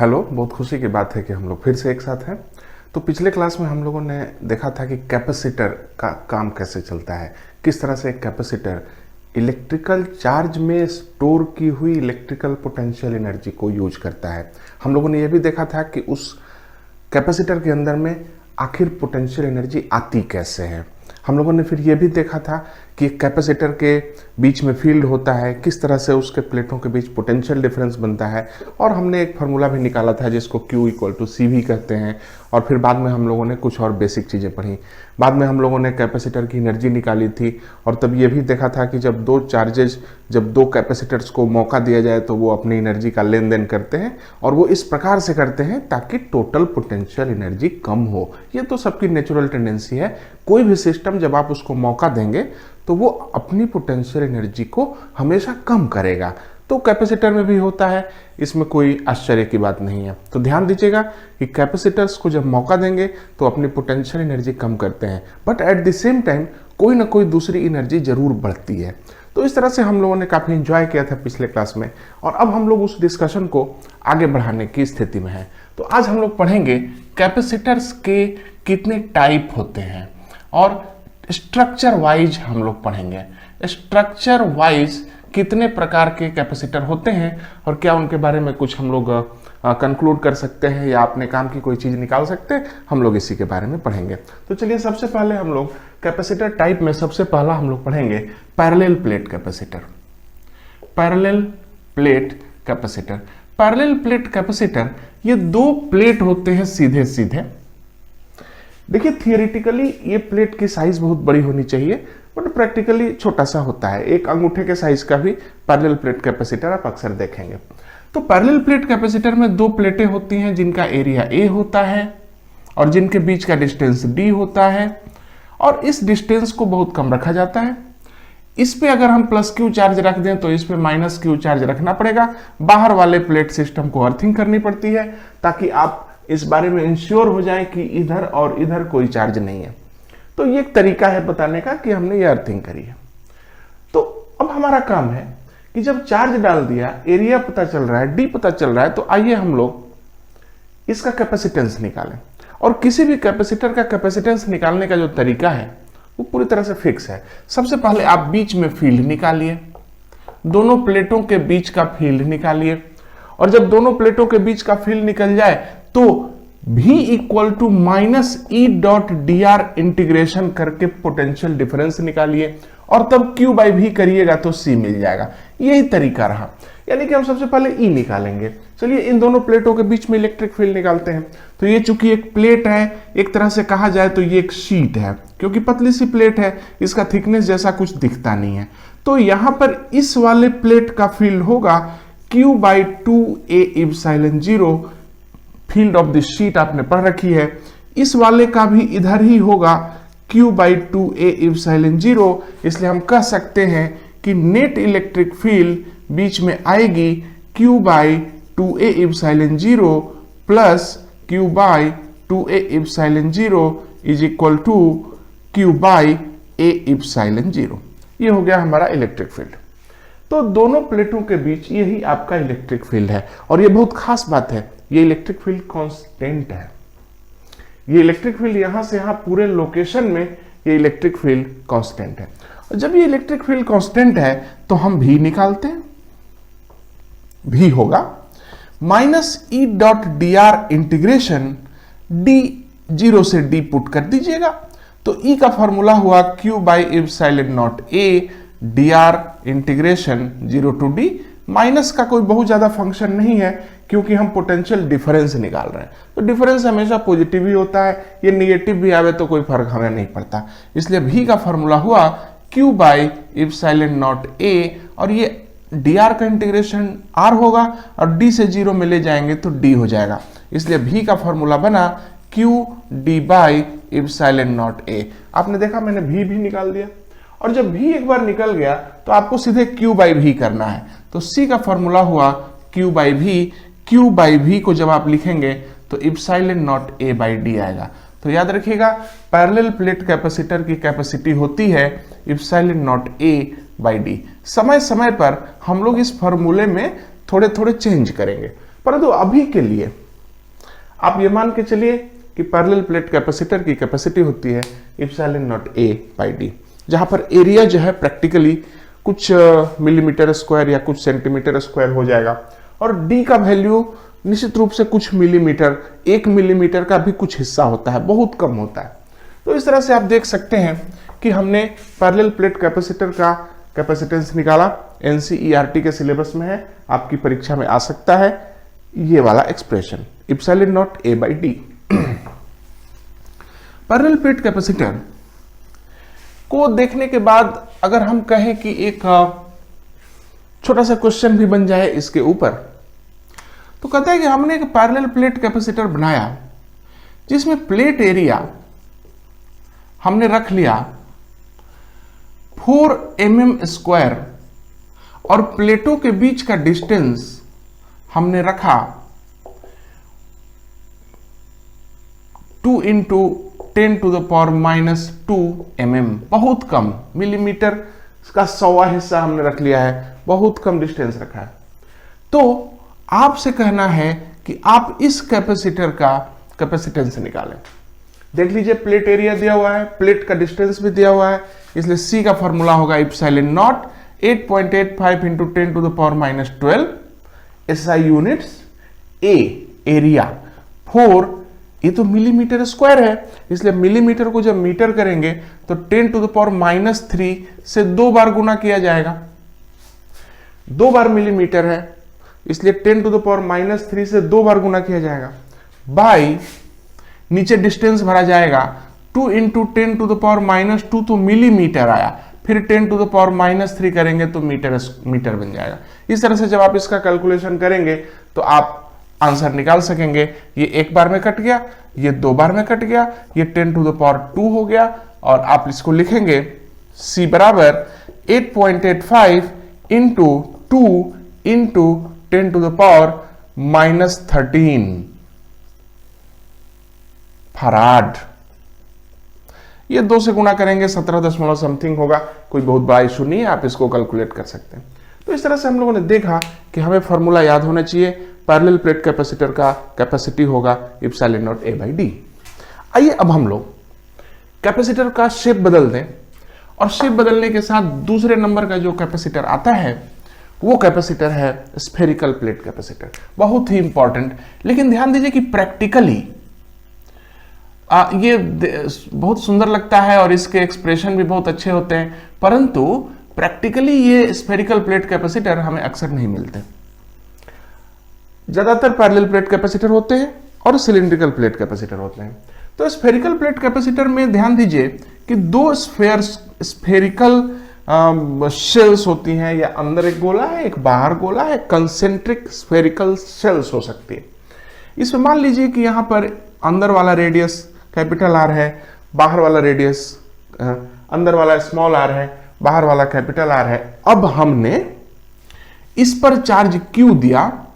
Hello, बहुत खुशी की बात है कि हम लोग फिर से एक साथ हैं। तो पिछले क्लास में हम लोगों ने देखा था कि कैपेसिटर का काम कैसे चलता है, किस तरह से एक कैपेसिटर इलेक्ट्रिकल चार्ज में स्टोर की हुई इलेक्ट्रिकल पोटेंशियल एनर्जी को यूज करता है। हम लोगों ने यह भी देखा था कि उस कैपेसिटर के अंदर में आखिर पोटेंशियल एनर्जी आती कैसे है। हम लोगों ने फिर यह भी देखा था कि कैपेसिटर के बीच में फील्ड होता है, किस तरह से उसके प्लेटों के बीच पोटेंशियल डिफरेंस बनता है, और हमने एक फार्मूला भी निकाला था जिसको Q = CV कहते हैं। और फिर बाद में हम लोगों ने कुछ और बेसिक चीज़ें पढ़ी। बाद में हम लोगों ने कैपेसिटर की एनर्जी निकाली थी, और तब ये भी देखा था कि जब दो कैपेसिटर्स को मौका दिया जाए तो वो अपनी एनर्जी का लेन देन करते हैं, और वो इस प्रकार से करते हैं ताकि टोटल पोटेंशियल एनर्जी कम हो। ये तो सबकी नेचुरल टेंडेंसी है। कोई भी सिस्टम जब आप उसको मौका देंगे तो वो अपनी पोटेंशियल एनर्जी को हमेशा कम करेगा। तो कैपेसिटर में भी होता है, इसमें कोई आश्चर्य की बात नहीं है। तो ध्यान दीजिएगा कि कैपेसिटर्स को जब मौका देंगे तो अपनी पोटेंशियल एनर्जी कम करते हैं, but at the same time कोई ना कोई दूसरी एनर्जी जरूर बढ़ती है। तो इस तरह से हम लोगों ने काफ़ी एंजॉय किया था पिछले क्लास में, और अब हम लोग उस डिस्कशन को आगे बढ़ाने की स्थिति में हैं। तो आज हम लोग पढ़ेंगे कैपेसिटर्स के कितने टाइप होते हैं, और स्ट्रक्चर वाइज हम लोग पढ़ेंगे स्ट्रक्चर वाइज कितने प्रकार के कैपेसिटर होते हैं, और क्या उनके बारे में कुछ हम लोग कंक्लूड कर सकते हैं या अपने काम की कोई चीज़ निकाल सकते हैं। हम लोग इसी के बारे में पढ़ेंगे। तो चलिए, सबसे पहले हम लोग कैपेसिटर टाइप में सबसे पहला हम लोग पढ़ेंगे parallel plate capacitor. Parallel plate capacitor, parallel plate capacitor, ये दो प्लेट होते हैं सीधे सीधे। देखिए, थियोरेटिकली ये प्लेट की साइज बहुत बड़ी होनी चाहिए, बट प्रैक्टिकली छोटा सा होता है। एक अंगूठे के साइज का भी पैरेलल प्लेट कैपेसिटर आप अक्सर देखेंगे। तो पैरेलल प्लेट कैपेसिटर में दो प्लेटें होती हैं जिनका एरिया A होता है और जिनके बीच का डिस्टेंस D होता है, और इस डिस्टेंस को बहुत कम रखा जाता है। इस पे अगर हम +Q चार्ज रख दें तो इस पे -Q चार्ज रखना पड़ेगा। बाहर वाले प्लेट सिस्टम को अर्थिंग करनी पड़ती है ताकि आप इस बारे में इंश्योर हो जाए कि इधर और इधर कोई चार्ज नहीं है। तो ये एक तरीका है बताने का कि हमने ये अर्थिंग करी है। तो अब हमारा काम है कि जब चार्ज डाल दिया, एरिया पता चल रहा है, D पता चल रहा है, तो आइए हम लोग इसका कैपेसिटेंस निकालें। और किसी भी कैपेसिटर का कैपेसिटेंस निकालने का जो तरीका है वो पूरी तरह से फिक्स है। सबसे पहले आप बीच में फील्ड निकालिए, दोनों प्लेटों के बीच का फील्ड निकालिए, और जब दोनों प्लेटों के बीच का फील्ड निकल जाए तो V = E.dr इंटीग्रेशन करके पोटेंशियल डिफरेंस निकालिए, और तब Q/V करिएगा तो C मिल जाएगा। यही तरीका रहा, यानी कि हम सबसे पहले E निकालेंगे। चलिए, इन दोनों प्लेटों के बीच में इलेक्ट्रिक फील्ड निकालते हैं। तो ये चूंकि एक प्लेट है, एक तरह से कहा जाए तो ये एक शीट है, क्योंकि पतली सी प्लेट है, इसका थिकनेस जैसा कुछ दिखता नहीं है। तो यहां पर इस वाले प्लेट का फील्ड होगा Q/2A ε0। Field of the sheet आपने पढ़ रखी है। इस वाले का भी इधर ही होगा Q/2A ε0। इसलिए हम कह सकते हैं कि नेट इलेक्ट्रिक फील्ड बीच में आएगी Q/2A ε0 प्लस Q/2A ε0 = Q/A ε0। ये हो गया हमारा इलेक्ट्रिक फील्ड। तो दोनों प्लेटों के बीच यही आपका इलेक्ट्रिक फील्ड है, और ये बहुत खास बात है, ये इलेक्ट्रिक फील्ड कांस्टेंट है। ये इलेक्ट्रिक फील्ड यहां से यहां पूरे लोकेशन में ये इलेक्ट्रिक फील्ड कांस्टेंट है। और जब ये इलेक्ट्रिक फील्ड कांस्टेंट है तो हम V निकालते हैं। V होगा -E.dr इंटीग्रेशन D, 0 से D पुट कर दीजिएगा, तो E का फॉर्मूला हुआ Q/ε0A dr integration 0 to D। Minus का कोई बहुत ज्यादा फंक्शन नहीं है, क्योंकि हम पोटेंशियल डिफरेंस निकाल रहे हैं। तो डिफरेंस हमेशा पॉजिटिव ही होता है, ये निगेटिव भी आवे तो कोई फर्क हमें नहीं पड़ता। इसलिए V का फॉर्मूला हुआ Q/ε0A, और ये dr का इंटीग्रेशन R होगा, और D से 0 में ले जाएंगे तो D हो जाएगा। इसलिए V का फॉर्मूला बना Q/d/ε0A। आपने देखा, मैंने V भी निकाल दिया, और जब V एक बार निकल गया तो आपको सीधे Q/V करना है। तो C का फॉर्मूला हुआ Q/V। Q/V को जब आप लिखेंगे तो ε0A/d आएगा। तो याद रखिएगा, पैरेलल प्लेट कैपेसिटर की कैपेसिटी होती है ε0A/d। समय समय पर हम लोग इस फॉर्मूले में थोड़े थोड़े चेंज करेंगे। परंतु अभी के लिए आप ये मान के चलिए कि पैरेलल प्लेट कैपेसिटर की कैपेसिटी होती है epsilon not a by D, जहां पर एरिया जो है प्रैक्टिकली कुछ मिलीमीटर स्क्वायर या कुछ सेंटीमीटर स्क्वायर हो जाएगा, और डी का वैल्यू निश्चित रूप से कुछ मिलीमीटर, 1 मिलीमीटर का भी कुछ हिस्सा होता है, बहुत कम होता है। तो इस तरह से आप देख सकते हैं कि हमने पैरेलल प्लेट कैपेसिटर का कैपेसिटेंस निकाला, एनसीईआरटी के सिलेबस में है, आपकी परीक्षा में आ सकता है ये वाला expression epsilon not a by D. Parallel plate capacitor को देखने के बाद अगर हम कहें कि एक छोटा सा क्वेश्चन भी बन जाए इसके ऊपर, तो कहता है कि हमने एक पैरेलल प्लेट कैपेसिटर बनाया जिसमें प्लेट एरिया हमने रख लिया 4 mm स्क्वायर और प्लेटों के बीच का डिस्टेंस हमने रखा 2 × 10⁻⁻2 mm, बहुत कम, मिलीमीटर का 100वां हिस्सा हमने रख लिया है, बहुत कम डिस्टेंस रखा है। तो आपसे कहना है कि आप इस कैपेसिटर का कैपेसिटेंस निकालें। देख लीजिए प्लेट एरिया दिया हुआ है, प्लेट का डिस्टेंस भी दिया हुआ है, इसलिए सी का फॉर्मूला होगा epsilon not 8.85 × 10⁻12 SI units, A area 4, ये तो मिलीमीटर स्क्वायर है, इसलिए मिलीमीटर को जब मीटर करेंगे तो 10⁻³ से 2 बार गुना किया जाएगा, 2 बार मिलीमीटर है इसलिए 10⁻³ से 2 बार गुना किया जाएगा, बाई नीचे डिस्टेंस भरा जाएगा 2 × 10⁻² तो मिलीमीटर आया, फिर 10⁻³ करेंगे तो मीटर बन जाएगा। इस तरह से जब आप इसका कैलकुलेशन करेंगे तो आप आंसर निकाल सकेंगे। ये 1 बार में कट गया, ये 2 बार में कट गया, ये 10⁻² हो गया, और आप इसको लिखेंगे C बराबर 8.85 × 2 × 10⁻13 फराड। ये 2 से गुणा करेंगे 17 दशमलव समथिंग होगा, कोई बहुत बड़ा इशू नहीं है, आप इसको कैलकुलेट कर सकते हैं। तो इस तरह से हम लोगों ने देखा कि हमें फॉर्मूला याद होना चाहिए, पैरेलल प्लेट कैपेसिटर का कैपेसिटी होगा epsilon not a by D. आइए अब हम लोग कैपेसिटर का शेप बदल दें, और शेप बदलने के साथ दूसरे नंबर का जो कैपेसिटर आता है वो कैपेसिटर है स्फेरिकल प्लेट कैपेसिटर, बहुत ही इंपॉर्टेंट। लेकिन ध्यान दीजिए कि प्रैक्टिकली ये बहुत सुंदर लगता है और इसके एक्सप्रेशन भी बहुत अच्छे होते हैं, परंतु प्रैक्टिकली ये स्फेरिकल प्लेट कैपेसिटर हमें अक्सर नहीं मिलते। ज्यादातर पैरेलल प्लेट कैपेसिटर होते हैं और सिलिंड्रिकल प्लेट कैपेसिटर होते हैं। तो स्फेरिकल प्लेट कैपेसिटर में ध्यान दीजिए कि 2 स्फेरिकल शेल्स होती हैं, या अंदर एक गोला है एक बाहर गोला है, कंसेंट्रिक स्फेरिकल शेल्स हो सकती है। इसमें मान लीजिए कि यहां पर अंदर वाला रेडियस कैपिटल आर है, बाहर वाला रेडियस अंदर वाला स्मॉल आर है, बाहर वाला कैपिटल आर है। अब हमने इस पर चार्ज Q दिया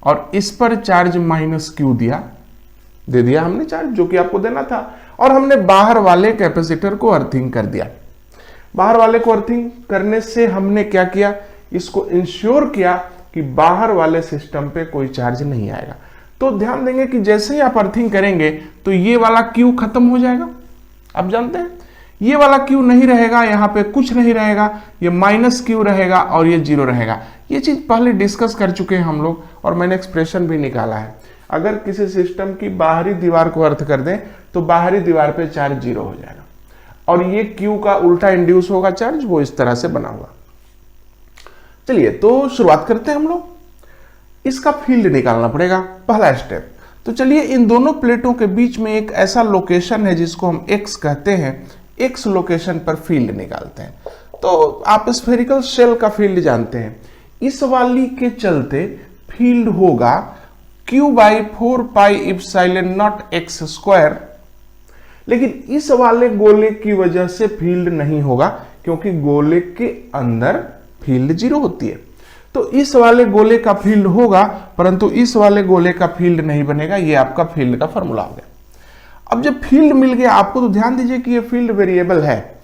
और इस पर चार्ज -Q दे दिया हमने चार्ज, जो कि आपको देना था, और हमने बाहर वाले कैपेसिटर को अर्थिंग कर दिया। बाहर वाले को अर्थिंग करने से हमने क्या किया, इसको इंश्योर किया कि बाहर वाले सिस्टम पे कोई चार्ज नहीं आएगा। तो ध्यान देंगे कि जैसे ही आप अर्थिंग करेंगे तो ये वाला Q खत्म हो जाएगा। आप जानते हैं ये वाला Q नहीं रहेगा, यहाँ पे कुछ नहीं रहेगा, ये -Q रहेगा और ये 0 रहेगा। ये चीज पहले डिस्कस कर चुके हैं हम लोग, और मैंने एक्सप्रेशन भी निकाला है। अगर किसी सिस्टम की बाहरी दीवार को अर्थ कर दें तो बाहरी दीवार पे चार्ज 0 हो जाएगा, और ये Q का उल्टा इंड्यूस होगा चार्ज, वो इस तरह से बना हुआ। चलिए तो शुरुआत करते हैं हम लोग। इसका फील्ड निकालना पड़ेगा, पहला स्टेप। तो चलिए इन दोनों प्लेटों के बीच में एक ऐसा लोकेशन है जिसको हम X कहते हैं, X लोकेशन पर फील्ड निकालते हैं। तो आप स्फेरिकल शेल का फील्ड जानते हैं, इस वाली के चलते फील्ड होगा Q/4πε0x², लेकिन इस वाले गोले की वजह से फील्ड नहीं होगा, क्योंकि गोले के अंदर फील्ड 0 होती है। तो इस वाले गोले का फील्ड होगा, परंतु इस वाले गोले का फील्ड नहीं बनेगा। ये आपका फील्ड का फॉर्मूला हो गया। अब जब फील्ड मिल गया आपको, तो ध्यान दीजिए कि ये फील्ड वेरिएबल है,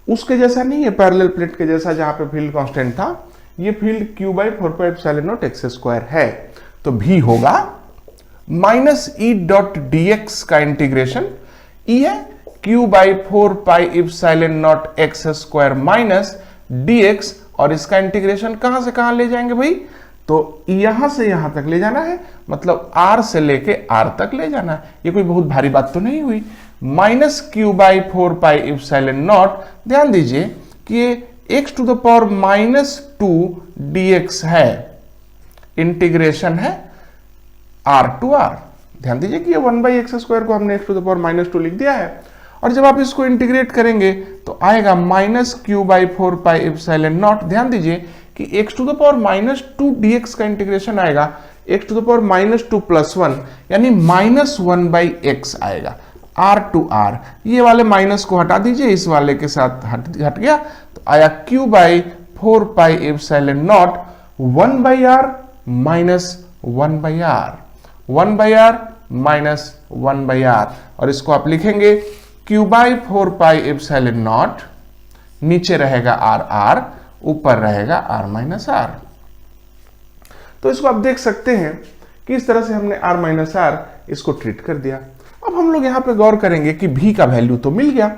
उसके जैसा नहीं है पैरेलल प्लेट के जैसा जहां पे फील्ड कांस्टेंट था। ये फील्ड Q/4πε0x² है। तो भी होगा minus E dot D x का इंटीग्रेशन, ई है Q by 4 pi epsilon not x square minus D x, और इसका इंटीग्रेशन कहां से कहां ले जाएंगे भाई, तो यहां से यहां तक ले जाना है, मतलब r से लेके r तक ले जाना है। ये कोई बहुत भारी बात तो नहीं हुई। Minus Q by 4 pi epsilon naught, ध्यान दीजिए कि ये x to the power minus 2 dx है, इंटीग्रेशन है r टू r। ध्यान दीजिए कि ये 1 बाई एक्स स्क्वायर को हमने x to the power minus 2 लिख दिया है, और जब आप इसको इंटीग्रेट करेंगे तो आएगा minus Q by 4 pi epsilon naught. ध्यान दीजिए कि x to the power minus 2 dx का इंटीग्रेशन आएगा x to the power minus 2 plus 1, यानी माइनस 1 बाई एक्स आएगा, r टू r। ये वाले माइनस को हटा दीजिए, इस वाले के साथ हट गया, तो आया q by 4 pi epsilon not 1 by r minus 1 by r, 1 by r minus 1 by r, और इसको आप लिखेंगे q by 4 pi epsilon not, नीचे रहेगा r r, ऊपर रहेगा r माइनस r। तो इसको आप देख सकते हैं कि इस तरह से हमने r माइनस r इसको ट्रीट कर दिया। अब हम लोग यहां पे गौर करेंगे कि v का वैल्यू तो मिल गया,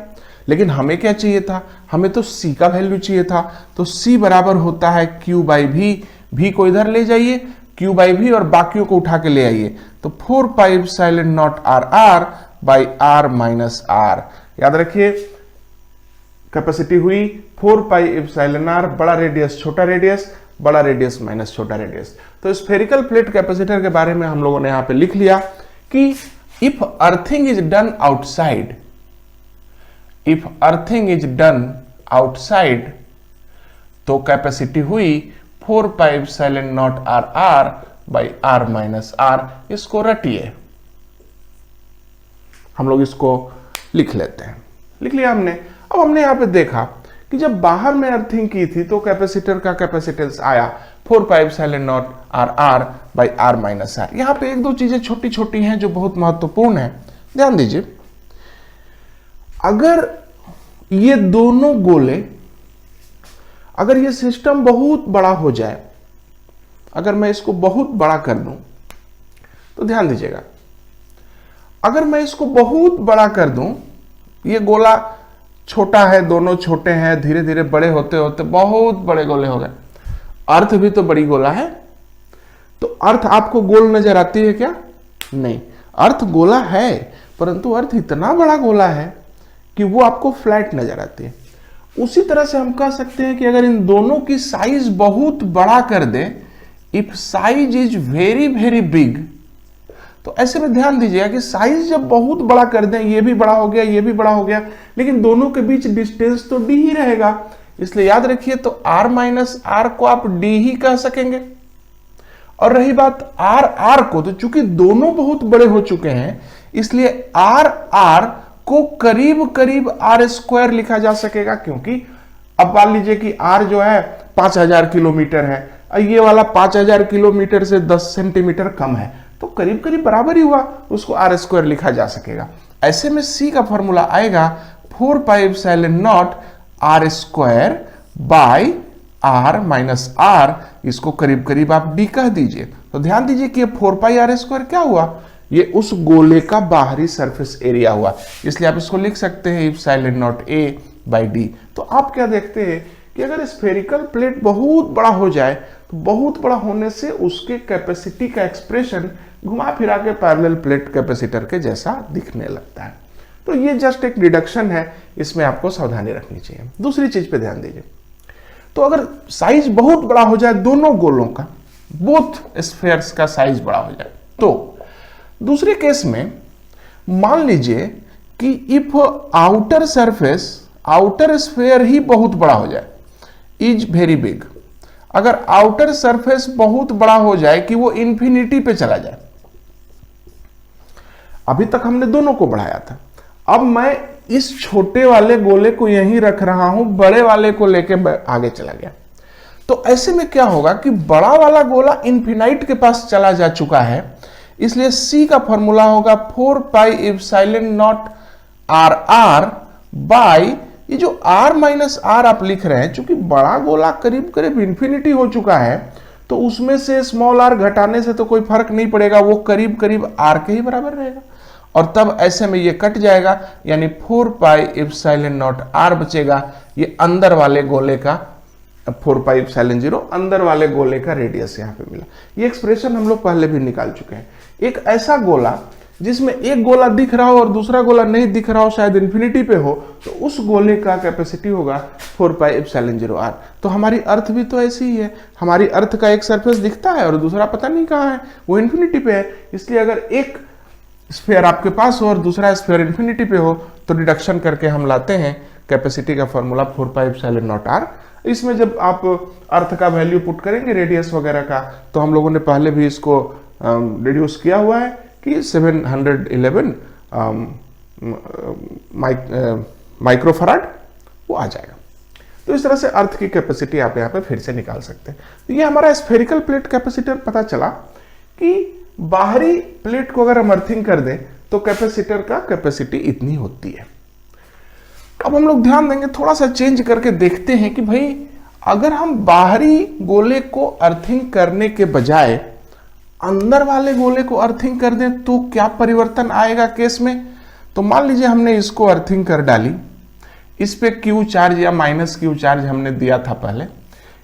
लेकिन हमें क्या चाहिए था, हमें तो c का वैल्यू चाहिए था। तो c बराबर होता है q बाई v को इधर ले जाइए, q बाई v, और बाकियों को उठा के ले आइए, तो 4 pi epsilon not r r by r minus r। याद रखिए कैपेसिटी हुई 4 पाई इप्सिलॉन r, बड़ा रेडियस छोटा रेडियस, बड़ा रेडियस माइनस छोटा रेडियस। तो स्फेरिकल प्लेट कैपेसिटर के बारे में हम लोगों ने यहां पे लिख लिया कि if earthing is done outside, if earthing is done outside, तो कैपेसिटी हुई 4 pi epsilon not r r by r minus r। इसको रटिए, हम लोग इसको लिख लेते हैं, लिख लिया हमने। अब हमने यहां पे देखा कि जब बाहर में अर्थिंग की थी तो कैपेसिटर का कैपेसिटेंस आया 4 pi epsilon not r r by r minus r। यहां पे एक दो चीजें छोटी छोटी हैं जो बहुत महत्वपूर्ण है, ध्यान दीजिए। अगर ये दोनों गोले, अगर ये सिस्टम बहुत बड़ा हो जाए, अगर मैं इसको बहुत बड़ा कर दूं, तो ध्यान दीजिएगा, अगर मैं इसको बहुत बड़ा कर दूं, ये गोला छोटा है, दोनों छोटे हैं, धीरे धीरे बड़े होते होते बहुत बड़े गोले हो गए। अर्थ भी तो बड़ी गोला है, तो अर्थ आपको गोल नजर आती है क्या? नहीं, अर्थ गोला है, परंतु अर्थ इतना बड़ा गोला है कि वो आपको फ्लैट नजर आती है। उसी तरह से हम कह सकते हैं कि अगर इन दोनों की साइज बहुत बड़ा कर दे, if size is very very big, तो ऐसे में ध्यान दीजिएगा कि साइज जब बहुत बड़ा कर दें, ये भी बड़ा हो गया, ये भी बड़ा हो गया, लेकिन दोनों के बीच डिस्टेंस तो d ही रहेगा, इसलिए याद रखिए तो r माइनस r को आप d ही कह सकेंगे। और रही बात r r को, तो चूंकि दोनों बहुत बड़े हो चुके हैं, इसलिए r r को करीब करीब r स्क्वायर लिखा जा सकेगा, क्योंकि अब मान लीजिए कि r जो है 5000 किलोमीटर है, ये वाला 5000 किलोमीटर से 10 सेंटीमीटर कम है, तो करीब करीब बराबर ही हुआ, उसको r स्क्वायर लिखा जा सकेगा। ऐसे में c का फॉर्मूला आएगा 4 pi epsilon not r square by r minus r, इसको करीब करीब आप d कह दीजिए। तो ध्यान दीजिए कि ये 4 पाई r स्क्वायर क्या हुआ, ये उस गोले का बाहरी सरफेस एरिया हुआ, इसलिए आप इसको लिख सकते हैं epsilon not a by d। तो आप क्या देखते हैं कि अगर स्फेरिकल प्लेट बहुत बड़ा हो जाए, तो बहुत बड़ा होने से उसके कैपेसिटी का एक्सप्रेशन घुमा फिरा के पैरेलल प्लेट कैपेसिटर के जैसा दिखने लगता है। तो ये जस्ट एक डिडक्शन है, इसमें आपको सावधानी रखनी चाहिए। दूसरी चीज पे ध्यान दीजिए, तो अगर साइज बहुत बड़ा हो जाए, दोनों गोलों का, बोथ स्फेयर्स का साइज बड़ा हो जाए, तो दूसरे केस में मान लीजिए कि if outer surface, outer sphere ही बहुत बड़ा हो जाए, इज वेरी बिग, अगर आउटर सरफेस बहुत बड़ा हो जाए कि वो इंफिनिटी पे चला जाए, अभी तक हमने दोनों को बढ़ाया था, अब मैं इस छोटे वाले गोले को यहीं रख रहा हूं, बड़े वाले को लेके आगे चला गया, तो ऐसे में क्या होगा कि बड़ा वाला गोला इन्फिनाइट के पास चला जा चुका है, इसलिए c का फॉर्मूला होगा 4 pi epsilon not r r by, ये जो r माइनस r आप लिख रहे हैं, चूंकि बड़ा गोला करीब करीब इंफिनिटी हो चुका है, तो उसमें से स्मॉल आर घटाने से तो कोई फर्क नहीं पड़ेगा, वो करीब करीब आर के ही बराबर रहेगा, और तब ऐसे में ये कट जाएगा, यानी 4 पाई एप्सिलॉन नॉट आर बचेगा। ये अंदर वाले गोले का 4 पाई एप्सिलॉन 0 अंदर वाले गोले का रेडियस यहाँ पे मिला। ये एक्सप्रेशन हम लोग पहले भी निकाल चुके हैं। एक ऐसा गोला जिसमें एक गोला दिख रहा हो और दूसरा गोला नहीं दिख रहा हो, शायद इन्फिनिटी पे हो, तो उस गोले का कैपेसिटी होगा 4 पाई एप्सिलॉन 0 आर। तो हमारी अर्थ भी तो ऐसी ही है, हमारी अर्थ का एक सरफेस दिखता है और दूसरा पता नहीं कहाँ है, वो इन्फिनिटी पे है। इसलिए अगर एक स्फीयर आपके पास हो और दूसरा स्फीयर इन्फिनिटी पे हो तो डिडक्शन करके हम लाते हैं कैपेसिटी का formula 4 pi epsilon naught R. इसमें जब आप अर्थ का वैल्यू पुट करेंगे रेडियस वगैरह का, तो हम लोगों ने पहले भी इसको रिड्यूस किया हुआ है कि 711 माइक्रोफराड वो आ जाएगा। तो इस तरह से अर्थ की कैपेसिटी आप यहाँ पे फिर से निकाल सकते हैं। तो ये हमारा स्फेरिकल प्लेट कैपेसिटर पता चला कि बाहरी प्लेट को अगर हम अर्थिंग कर दें तो कैपेसिटर का कैपेसिटी इतनी होती है। अब हम लोग ध्यान देंगे, थोड़ा सा चेंज करके देखते हैं कि भाई अगर हम बाहरी गोले को अर्थिंग करने के बजाय अंदर वाले गोले को अर्थिंग कर दें तो क्या परिवर्तन आएगा केस में। तो मान लीजिए हमने इसको अर्थिंग कर डाली, इस पे क्यू चार्ज या माइनस क्यू चार्ज हमने दिया था पहले,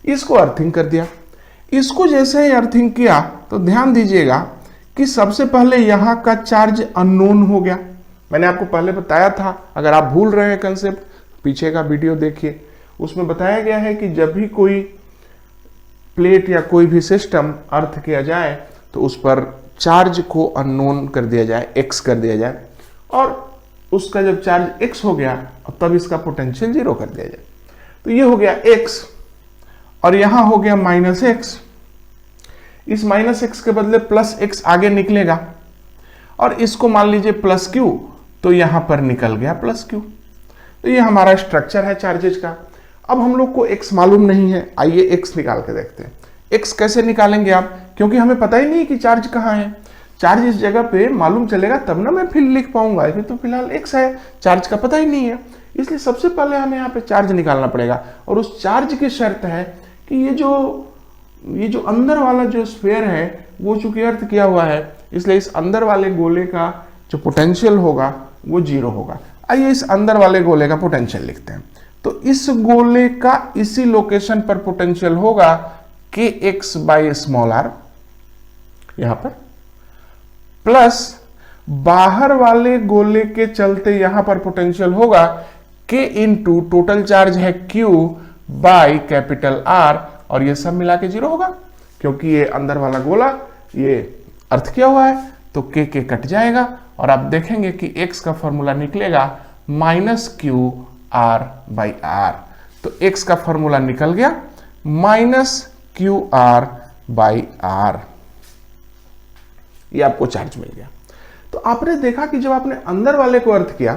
इसको अर्थिंग कर दिया। इसको जैसे ही अर्थिंग किया तो ध्यान दीजिएगा कि सबसे पहले यहां का चार्ज अननोन हो गया। मैंने आपको पहले बताया था, अगर आप भूल रहे हैं कंसेप्ट, पीछे का वीडियो देखिए, उसमें बताया गया है कि जब भी कोई प्लेट या कोई भी सिस्टम अर्थ किया जाए तो उस पर चार्ज को अननोन कर दिया जाए, एक्स कर दिया जाए, और उसका जब चार्ज एक्स हो गया तब इसका पोटेंशियल 0 कर दिया जाए। तो ये हो गया एक्स और यहां हो गया माइनस एक्स। इस माइनस एक्स के बदले प्लस एक्स आगे निकलेगा और इसको मान लीजिए प्लस क्यू, तो यहां पर निकल गया प्लस क्यू। तो ये हमारा स्ट्रक्चर है चार्जेज का। अब हम लोग को एक्स मालूम नहीं है, आइए एक्स निकाल के देखते हैं। एक्स कैसे निकालेंगे आप, क्योंकि हमें पता ही नहीं कि चार्ज कहाँ है। चार्ज इस जगह पे मालूम चलेगा तब ना मैं फिर लिख पाऊंगा, फिर तो फिलहाल एक्स है, चार्ज का पता ही नहीं है। इसलिए सबसे पहले हमें यहाँ पे चार्ज निकालना पड़ेगा, और उस चार्ज की शर्त है कि ये जो अंदर वाला जो स्फीयर है वो चूंकि अर्थ किया हुआ है, इसलिए इस अंदर वाले गोले का जो पोटेंशियल होगा वो 0 होगा। आइए इस अंदर वाले गोले का पोटेंशियल लिखते हैं। तो इस गोले का इसी लोकेशन पर पोटेंशियल होगा kx बाई स्मॉल आर यहां पर, प्लस बाहर वाले गोले के चलते यहां पर पोटेंशियल होगा k इंटू टोटल चार्ज है q बाई कैपिटल R, और ये सब मिला के 0 होगा, क्योंकि ये अंदर वाला गोला ये अर्थ किया हुआ है, तो k कट जाएगा और आप देखेंगे कि x का फॉर्मूला निकलेगा minus Q R by R. तो x का फॉर्मूला निकल गया minus Q R by R, ये आपको चार्ज मिल गया। तो आपने देखा कि जब आपने अंदर वाले को अर्थ किया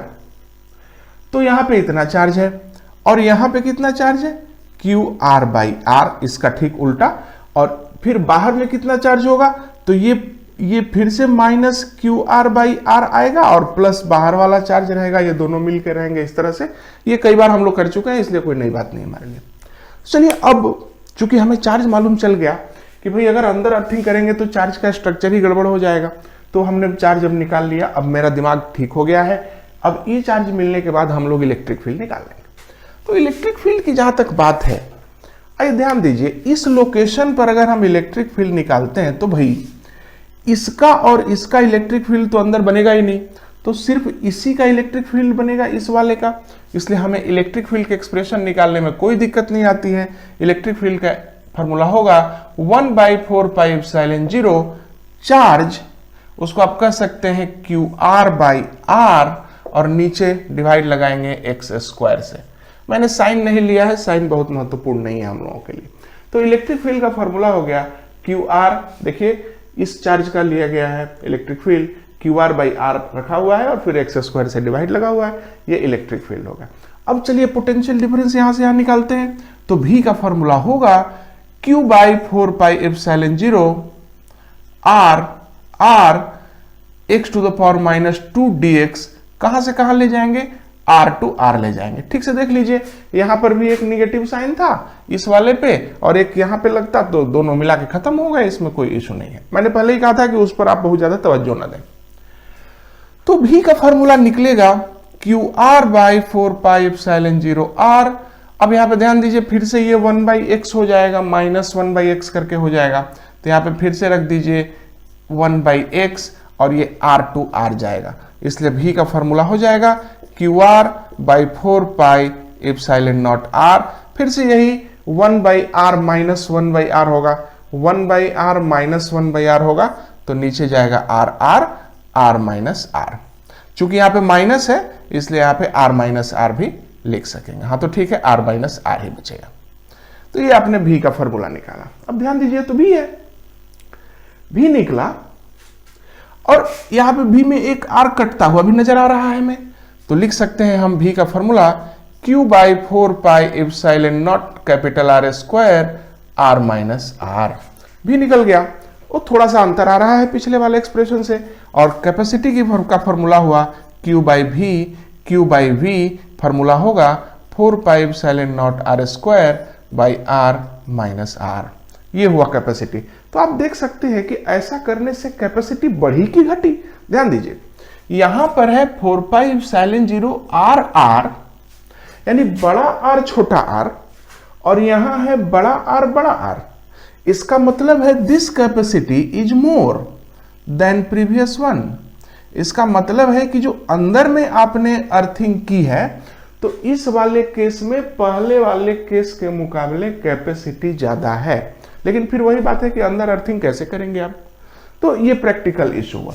तो यहां पे इतना चार्ज है और यहां पे कितना चार्ज है, क्यू आर बाई आर, इसका ठीक उल्टा। और फिर बाहर में कितना चार्ज होगा, तो ये फिर से minus Q R by R आएगा और प्लस बाहर वाला चार्ज रहेगा, ये दोनों मिलकर रहेंगे इस तरह से। ये कई बार हम लोग कर चुके हैं, इसलिए कोई नई बात नहीं हमारे लिए। चलिए अब चूंकि हमें चार्ज मालूम चल गया कि भाई अगर अंदर अर्थिंग करेंगे तो चार्ज का स्ट्रक्चर ही गड़बड़ हो जाएगा, तो हमने चार्ज अब निकाल लिया, अब मेरा दिमाग ठीक हो गया है। अब ई चार्ज मिलने के बाद हम लोग इलेक्ट्रिक फील्ड निकाल लेंगे। तो इलेक्ट्रिक फील्ड की जहां तक बात है, आइए ध्यान दीजिए, इस लोकेशन पर अगर हम इलेक्ट्रिक फील्ड निकालते हैं तो भाई इसका और इसका इलेक्ट्रिक फील्ड तो अंदर बनेगा ही नहीं, तो सिर्फ इसी का इलेक्ट्रिक फील्ड बनेगा, इस वाले का। इसलिए हमें इलेक्ट्रिक फील्ड के एक्सप्रेशन निकालने में कोई दिक्कत नहीं आती है। इलेक्ट्रिक फील्ड का फॉर्मूला होगा 1/4 पाई एप्सिलॉन 0 चार्ज, उसको आप कह सकते हैं क्यू आर बाई आर, और नीचे डिवाइड लगाएंगे एक्स स्क्वायर से। मैंने साइन नहीं लिया है, साइन बहुत महत्वपूर्ण नहीं है हम लोगों के लिए। तो इलेक्ट्रिक फील्ड का फॉर्मूला हो गया क्यू आर, देखिए इस चार्ज का लिया गया है electric field, Q R by R रखा हुआ है और फिर एक्स स्क्वायर से डिवाइड लगा हुआ है, ये इलेक्ट्रिक फील्ड होगा। अब चलिए पोटेंशियल डिफरेंस यहां से यहां निकालते हैं। तो V का फॉर्मूला होगा Q by 4 pi epsilon 0 R x to the power -2 dx, कहां से कहां ले जाएंगे, R टू R ले जाएंगे। ठीक से देख लीजिए, यहां पर भी एक निगेटिव साइन था इस वाले पे और एक यहां पे लगता तो दोनों मिला के खत्म हो गए, इसमें कोई इशू नहीं है। मैंने पहले ही कहा था कि उस पर आप बहुत ज्यादा तवज्जो न दें। तो V का फॉर्मूला निकलेगा QR बाई 4πε0R। अब यहां पे ध्यान दीजिए, फिर से ये 1/x हो जाएगा, -1/x करके हो जाएगा, तो यहां पे फिर से रख दीजिए 1/x और ये R टू R जाएगा, इसलिए V का फॉर्मूला हो जाएगा QR बाई 4πε0R। फिर से यही 1/r माइनस 1/r होगा, 1/r माइनस 1/r होगा, तो नीचे जाएगा R माइनस R। चूंकि यहाँ पे माइनस है इसलिए यहाँ पे R माइनस R भी लिख सकेंगे। हाँ तो ठीक है, R माइनस R ही बचेगा। तो ये आपने V का फॉर्मूला निकाला। अब ध्यान दीजिए, तो V है, V निकला और यहाँ पे V में एक R कटता हुआ भी नजर आ रहा है हमें, तो लिख सकते हैं हम V का formula Q by 4πε0 capital R square R minus R। V निकल गया, वो थोड़ा सा अंतर आ रहा है पिछले वाले एक्सप्रेशन से, और कैपेसिटी की का फॉर्मूला हुआ Q बाई V फॉर्मूला होगा 4πε0 R square by R minus R। ये हुआ कैपेसिटी। तो आप देख सकते हैं कि ऐसा करने से कैपेसिटी बढ़ी कि घटी। ध्यान दीजिए, यहां पर है 4πε0R यानी बड़ा R छोटा r, और यहां है बड़ा R। इसका मतलब है this capacity is more than previous one. इसका मतलब है कि जो अंदर में आपने अर्थिंग की है, तो इस वाले केस में पहले वाले केस के मुकाबले कैपेसिटी ज्यादा है। लेकिन फिर वही बात है कि अंदर अर्थिंग कैसे करेंगे आप, तो ये प्रैक्टिकल इशू हुआ।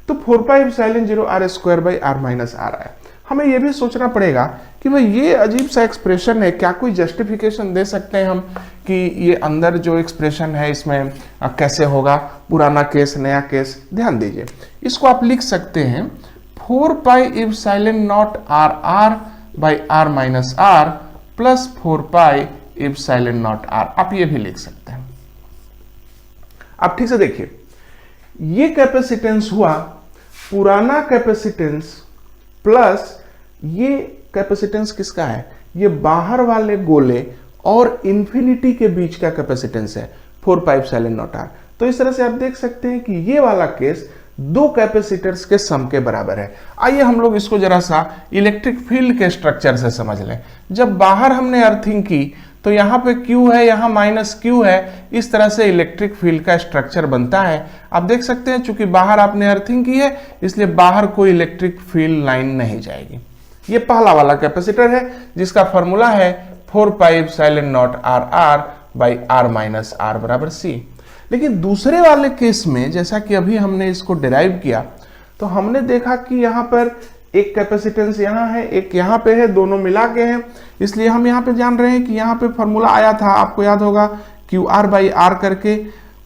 तो 4πε0R square by R minus R आया। हमें यह भी सोचना पड़ेगा कि भाई ये अजीब सा एक्सप्रेशन है, क्या कोई जस्टिफिकेशन दे सकते हैं हम कि ये अंदर जो एक्सप्रेशन है इसमें कैसे होगा, पुराना केस नया केस। ध्यान दीजिए, इसको आप लिख सकते हैं 4πε0RR by R minus R plus 4πε0R। आप ये भी लिख सकते हैं। आप ठीक से देखिए, ये कैपेसिटेंस हुआ पुराना कैपेसिटेंस प्लस ये कैपेसिटेंस किसका है, ये बाहर वाले गोले और इंफिनिटी के बीच का कैपेसिटेंस है 4πε0R। तो इस तरह से आप देख सकते हैं कि ये वाला केस दो कैपेसिटर्स के सम के बराबर है। आइए हम लोग इसको जरा सा इलेक्ट्रिक फील्ड के स्ट्रक्चर से समझ लें। जब बाहर हमने अर्थिंग की तो यहाँ पे Q है, यहाँ माइनस Q है, इस तरह से इलेक्ट्रिक फील्ड का स्ट्रक्चर बनता है। आप देख सकते हैं चूंकि बाहर आपने अर्थिंग की है इसलिए बाहर कोई इलेक्ट्रिक फील्ड लाइन नहीं जाएगी। ये पहला वाला कैपेसिटर है जिसका फॉर्मूला है 4πε0RR by R minus R बराबर C। लेकिन दूसरे वाले केस में जैसा कि अभी हमने इसको डिराइव किया, तो हमने देखा कि यहाँ पर एक कैपेसिटेंस यहाँ है, एक यहाँ पे है, दोनों मिला के हैं, इसलिए हम यहाँ पे जान रहे हैं कि यहाँ पे फॉर्मूला आया था, आपको याद होगा QR बाई R करके।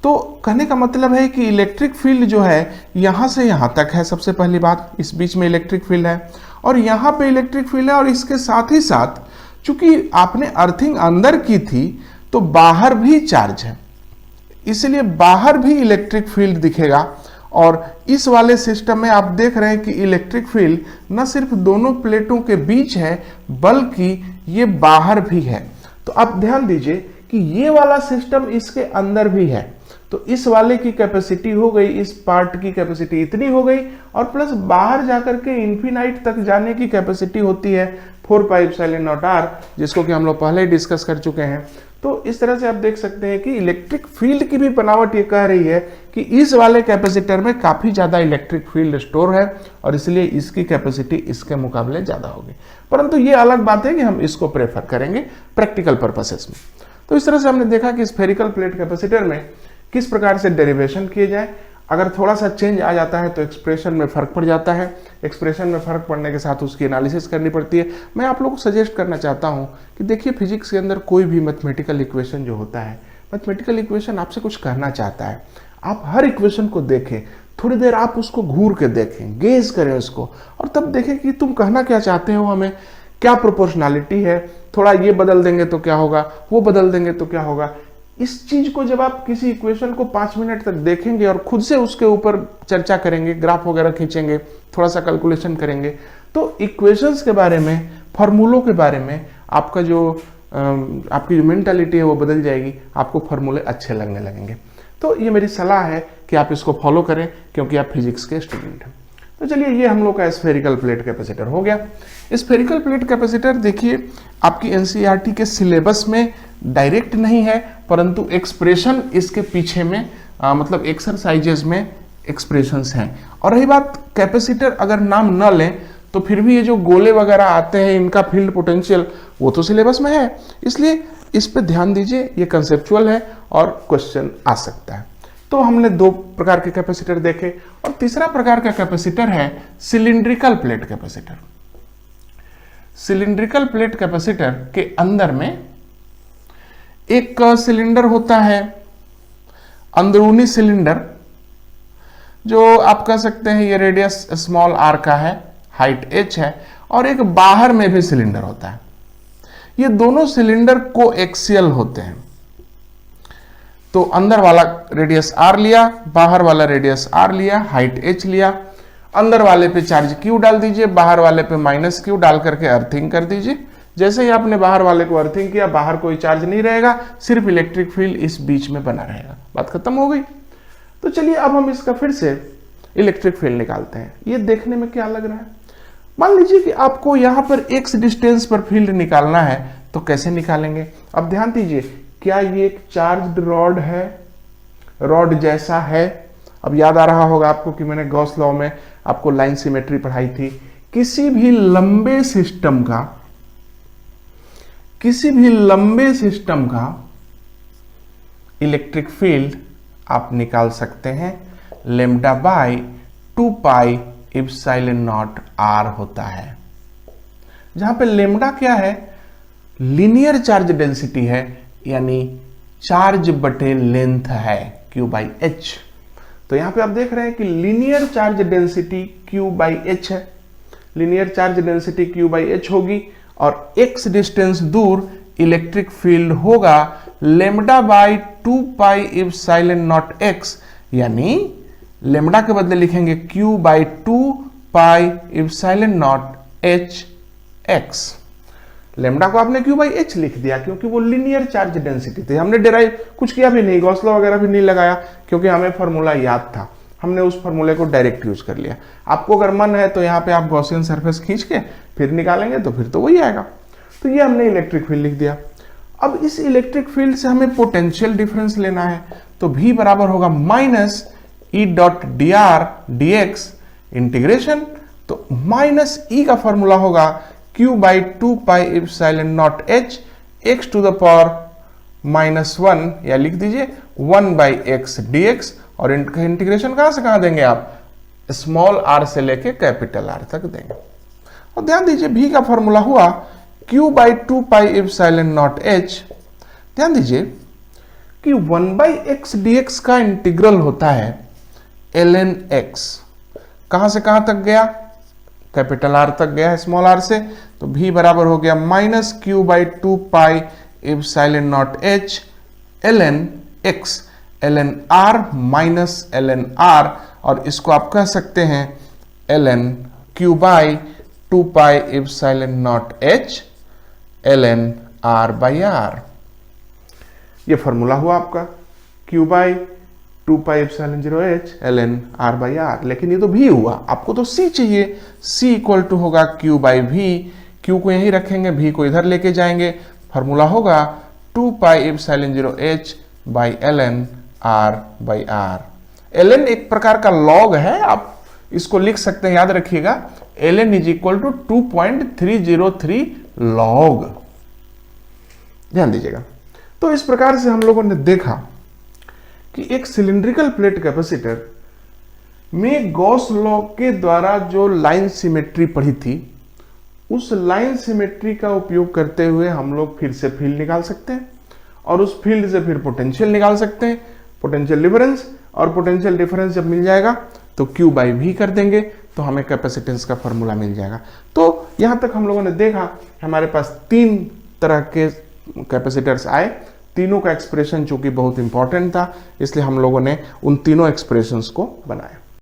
तो कहने का मतलब है कि इलेक्ट्रिक फील्ड जो है यहाँ से यहाँ तक है। सबसे पहली बात, इस बीच में इलेक्ट्रिक फील्ड है और यहाँ पे इलेक्ट्रिक फील्ड है, और इसके साथ ही साथ चूंकि आपने अर्थिंग अंदर की थी तो बाहर भी चार्ज है, इसलिए बाहर भी इलेक्ट्रिक फील्ड दिखेगा। और इस वाले सिस्टम में आप देख रहे हैं कि इलेक्ट्रिक फील्ड न सिर्फ दोनों प्लेटों के बीच है बल्कि ये बाहर भी है। तो आप ध्यान दीजिए कि ये वाला सिस्टम इसके अंदर भी है, तो इस वाले की कैपेसिटी हो गई, इस पार्ट की कैपेसिटी इतनी हो गई, और प्लस बाहर जाकर के इन्फिनाइट तक जाने की कैपेसिटी होती है 4πε0R, जिसको कि हम लोग पहले ही डिस्कस कर चुके हैं। तो इस तरह से आप देख सकते हैं कि इलेक्ट्रिक फील्ड की भी बनावट ये कह रही है कि इस वाले कैपेसिटर में काफी ज्यादा इलेक्ट्रिक फील्ड स्टोर है और इसलिए इसकी कैपेसिटी इसके मुकाबले ज्यादा होगी। परंतु ये अलग बात है कि हम इसको प्रेफर करेंगे प्रैक्टिकल पर्पसेस में। तो इस तरह से हमने देखा कि स्फेरिकल प्लेट कैपेसिटर में किस प्रकार से डेरिवेशन किए जाए। अगर थोड़ा सा चेंज आ जाता है तो एक्सप्रेशन में फर्क पड़ जाता है, एक्सप्रेशन में फर्क पड़ने के साथ उसकी एनालिसिस करनी पड़ती है। मैं आप लोगों को सजेस्ट करना चाहता हूं कि देखिए, फिजिक्स के अंदर कोई भी मैथमेटिकल इक्वेशन जो होता है, मैथमेटिकल इक्वेशन आपसे कुछ कहना चाहता है। आप हर इक्वेशन को देखें, थोड़ी देर आप उसको घूर के देखें, गेज करें उसको, और तब देखें कि तुम कहना क्या चाहते हो, हमें क्या प्रोपोर्शनैलिटी है, थोड़ा ये बदल देंगे तो क्या होगा, वो बदल देंगे तो क्या होगा। इस चीज को जब आप किसी इक्वेशन को 5 मिनट तक देखेंगे और खुद से उसके ऊपर चर्चा करेंगे, ग्राफ वगैरह खींचेंगे, थोड़ा सा कैलकुलेशन करेंगे, तो इक्वेशंस के बारे में, फार्मूलों के बारे में आपका जो आपकी जो मेंटालिटी है वो बदल जाएगी, आपको फार्मूले अच्छे लगने लगेंगे। तो ये मेरी सलाह है कि आप इसको फॉलो करें क्योंकि आप फिजिक्स के स्टूडेंट हैं। तो चलिए, ये हम लोग का स्फेरिकल प्लेट कैपेसिटर हो गया। स्फेरिकल प्लेट कैपेसिटर देखिए आपकी एनसीईआरटी के सिलेबस में डायरेक्ट नहीं है, परंतु एक्सप्रेशन इसके पीछे में मतलब एक्सरसाइजेज में एक्सप्रेशंस हैं। और रही बात कैपेसिटर, अगर नाम न लें तो फिर भी ये जो गोले वगैरह आते हैं इनका फील्ड पोटेंशियल वो तो सिलेबस में है, इसलिए इस पे ध्यान दीजिए, ये कंसेप्चुअल है और क्वेश्चन आ सकता है। तो हमने दो प्रकार के कैपेसिटर देखे, और तीसरा प्रकार का कैपेसिटर है cylindrical plate capacitor. Cylindrical plate capacitor के अंदर में एक सिलेंडर होता है, अंदरूनी सिलेंडर, जो आप कह सकते हैं ये रेडियस स्मॉल आर का है, हाइट h है, और एक बाहर में भी सिलेंडर होता है। ये दोनों सिलेंडर कोएक्सियल होते हैं। तो अंदर वाला रेडियस r लिया, बाहर वाला रेडियस r लिया, हाइट h लिया, अंदर वाले पे चार्ज q डाल दीजिए, बाहर वाले पे -q डाल करके अर्थिंग कर दीजिए। जैसे ही आपने बाहर वाले को अर्थिंग किया, बाहर कोई चार्ज नहीं रहेगा, सिर्फ इलेक्ट्रिक फील्ड इस बीच में बना रहेगा। बात खत्म हो गई। तो चलिए अब हम इसका फिर से इलेक्ट्रिक फील्ड निकालते हैं। ये देखने में क्या लग रहा है, मान लीजिए कि आपको यहां पर x डिस्टेंस पर फील्ड निकालना है, तो कैसे निकालेंगे? अब ध्यान दीजिए, क्या ये एक चार्ज्ड रॉड है, रॉड जैसा है? अब याद आ रहा होगा आपको कि मैंने गॉस लॉ में आपको लाइन सिमेट्री पढ़ाई थी। किसी भी लंबे सिस्टम का इलेक्ट्रिक फील्ड आप निकाल सकते हैं lambda by 2 pi epsilon not r होता है, जहां पे लेम्डा क्या है? लीनियर चार्ज डेंसिटी है, यानी चार्ज बटे लेंथ है q बाई h। तो यहां पे आप देख रहे हैं कि linear charge density q by h है, linear charge density q by h होगी, और x डिस्टेंस दूर इलेक्ट्रिक फील्ड होगा lambda by 2 pi epsilon not x, यानी लेम्डा के बदले लिखेंगे q by 2 pi epsilon naught h x। Lambda को आपने q बाई h लिख दिया क्योंकि वो लीनियर चार्ज डेंसिटी थी। हमने डिराइव कुछ किया भी नहीं, गॉस लॉ वगैरह भी नहीं लगाया, क्योंकि हमें फॉर्मूला याद था, हमने उस फॉर्मूले को डायरेक्ट यूज कर लिया। आपको अगर मन है तो यहाँ पे आप गॉसियन सरफेस खींच के फिर निकालेंगे तो फिर तो वही आएगा। तो ये हमने इलेक्ट्रिक फील्ड लिख दिया। अब इस इलेक्ट्रिक फील्ड से हमें पोटेंशियल डिफरेंस लेना है, तो v बराबर होगा minus E dot D R D X integration. तो माइनस ई का फॉर्मूला होगा q by 2 pi epsilon naught h x to the power -1, या लिख दीजिए 1 बाई x dx, और इंटीग्रेशन कहां से कहां देंगे आप? स्मॉल r से लेके कैपिटल R तक देंगे। और ध्यान दीजिए v का फॉर्मूला हुआ q by 2 pi epsilon naught h। ध्यान दीजिए कि 1 बाई x dx का इंटीग्रल होता है ln x। कहां से कहां तक गया? कैपिटल R तक गया है स्मॉल r से। तो v बराबर हो गया minus q by 2 pi epsilon naught h ln x, ln r minus ln r, और इसको आप कह सकते हैं ln q by 2 pi epsilon naught h ln r by r। ये फॉर्मूला हुआ आपका q by 2 pi epsilon 0h ln r by r। लेकिन ये तो v हुआ, आपको तो c चाहिए। c इक्वल टू होगा q बाई v, q को यहीं रखेंगे, v को इधर लेके जाएंगे, फॉर्मूला होगा 2 pi epsilon 0h by ln r by r। ln एक प्रकार का लॉग है, आप इसको लिख सकते हैं, याद रखिएगा ln is equal to 2.303 log. ध्यान दीजिएगा। तो इस प्रकार से हम लोगों ने देखा कि एक सिलिंड्रिकल प्लेट कैपेसिटर में गॉस लॉ के द्वारा जो लाइन सिमेट्री पढ़ी थी, उस लाइन सिमेट्री का उपयोग करते हुए हम लोग फिर से फील्ड निकाल सकते हैं, और उस फील्ड से फिर पोटेंशियल निकाल सकते हैं, पोटेंशियल डिफरेंस। और पोटेंशियल डिफरेंस जब मिल जाएगा तो q बाई v कर देंगे, तो हमें कैपेसिटेंस का फॉर्मूला मिल जाएगा। तो यहां तक हम लोगों ने देखा हमारे पास 3 तरह के कैपेसिटर्स आए। तीनों का एक्सप्रेशन चूंकि बहुत इंपॉर्टेंट था, इसलिए हम लोगों ने उन तीनों एक्सप्रेशंस को बनाया।